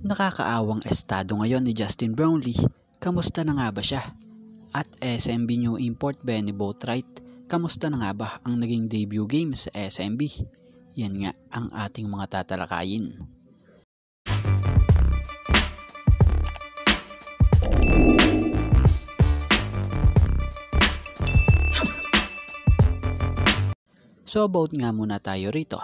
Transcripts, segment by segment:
Nakakaawang estado ngayon ni Justin Brownlee, kamusta na nga ba siya? At SMB new import Benny Boatwright, kamusta na nga ba ang naging debut game sa SMB? Yan nga ang ating mga tatalakayin. So about nga muna tayo rito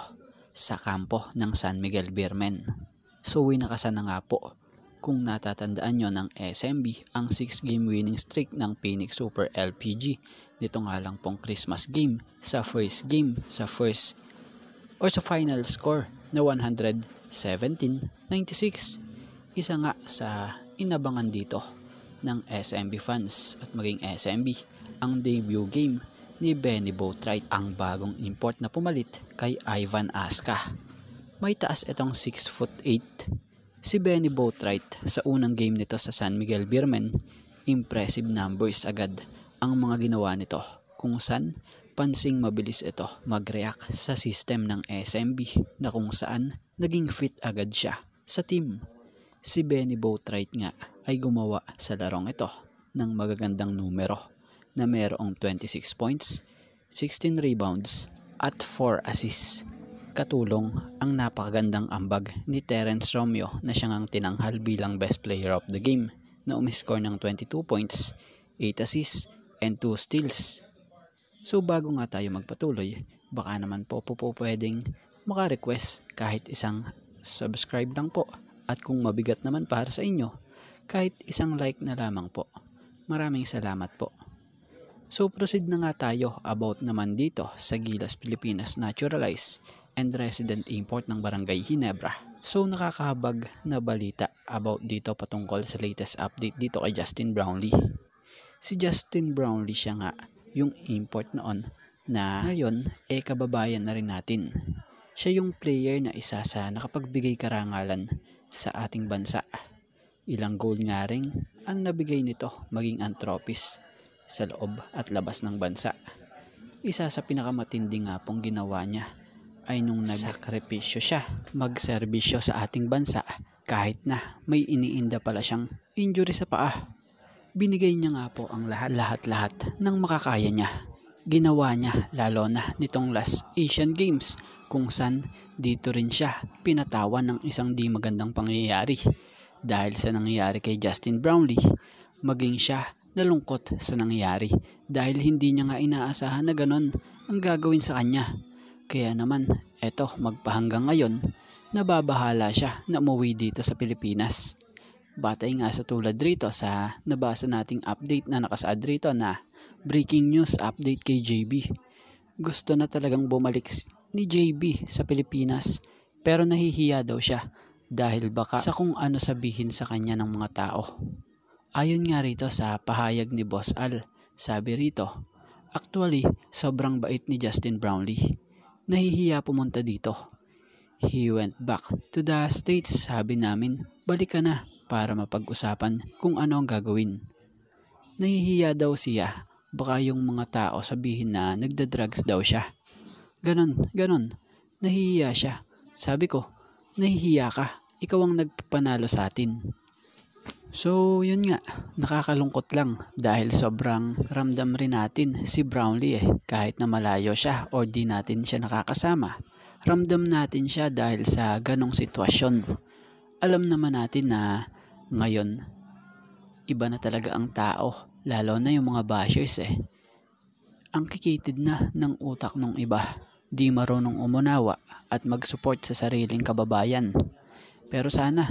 sa kampo ng San Miguel Beermen. So winakasan na nga po, kung natatandaan nyo ng SMB, ang 6-game winning streak ng Phoenix Super LPG. Dito nga lang pong Christmas game sa first game, sa final score na 117-96. Isa nga sa inabangan dito ng SMB fans at maging SMB ang debut game ni Benny Boatwright, ang bagong import na pumalit kay Ivan Aska. May taas itong 6'8". Si Benny Boatwright sa unang game nito sa San Miguel Beermen, impressive numbers agad ang mga ginawa nito, kung saan pansing mabilis ito mag-react sa system ng SMB na kung saan naging fit agad siya sa team. Si Benny Boatwright nga ay gumawa sa larong ito ng magagandang numero na mayroong 26 points, 16 rebounds at 4 assists. Katulong ang napakagandang ambag ni Terence Romeo na siya ngang tinanghal bilang best player of the game na umiscore ng 22 points, 8 assists and 2 steals. So bago nga tayo magpatuloy, baka naman po pwedeng maka-request kahit isang subscribe lang po, at kung mabigat naman para sa inyo, kahit isang like na lamang po. Maraming salamat po. So proceed na nga tayo about naman dito sa Gilas Pilipinas naturalized and resident import ng Barangay Ginebra. So nakakahabag na balita about dito patungkol sa latest update dito kay Justin Brownlee. Si Justin Brownlee siya nga yung import noon na ngayon kababayan na rin natin. Siya yung player na isa sa nakapagbigay karangalan sa ating bansa. Ilang goal nga rin ang nabigay nito, maging ang trophies sa loob at labas ng bansa. Isa sa pinakamatindi nga pong ginawa niya ay nung nagsakripisyo siya magserbisyo sa ating bansa kahit na may iniinda pala siyang injury sa paa. Binigay niya nga po ang lahat ng makakaya niya. Ginawa niya lalo na nitong last Asian Games, kung saan dito rin siya pinatawan ng isang di magandang pangyayari. Dahil sa nangyayari kay Justin Brownlee, maging siya nalungkot sa nangyayari dahil hindi niya nga inaasahan na ganon ang gagawin sa kanya. Kaya naman eto, magpahanggang ngayon nababahala siya na umuwi dito sa Pilipinas. Batay nga sa tulad rito sa nabasa nating update na nakasaad rito na breaking news update kay JB. Gusto na talagang bumalik ni JB sa Pilipinas, pero nahihiya daw siya dahil baka sa kung ano sabihin sa kanya ng mga tao. Ayon nga rito sa pahayag ni Boss Al, sabi rito, actually sobrang bait ni Justin Brownlee. Nahihiya pumunta dito. He went back to the States, sabi namin, balik ka na para mapag-usapan kung ano ang gagawin. Nahihiya daw siya, baka yung mga tao sabihin na nagda-drugs daw siya. Ganon, nahihiya siya. Sabi ko, nahihiya ka, ikaw ang nagpanalo sa atin. So yun nga, nakakalungkot lang dahil sobrang ramdam rin natin si Brownlee kahit na malayo siya o di natin siya nakakasama. Ramdam natin siya dahil sa ganong sitwasyon. Alam naman natin na ngayon, iba na talaga ang tao, lalo na yung mga bashers Ang kikitid na ng utak ng iba, di marunong umunawa at mag-support sa sariling kababayan. Pero sana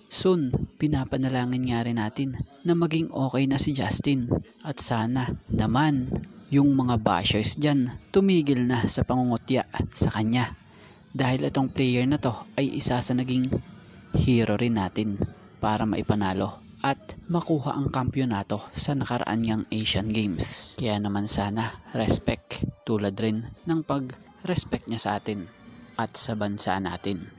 soon, pinapanalangin nga rin natin na maging okay na si Justin, at sana naman yung mga bashers dyan tumigil na sa pangungutya sa kanya, dahil itong player na to ay isa sa naging hero rin natin para maipanalo at makuha ang kampyonato sa nakaraan niyang Asian Games. Kaya naman sana respect, tulad rin ng pag-respect niya sa atin at sa bansa natin.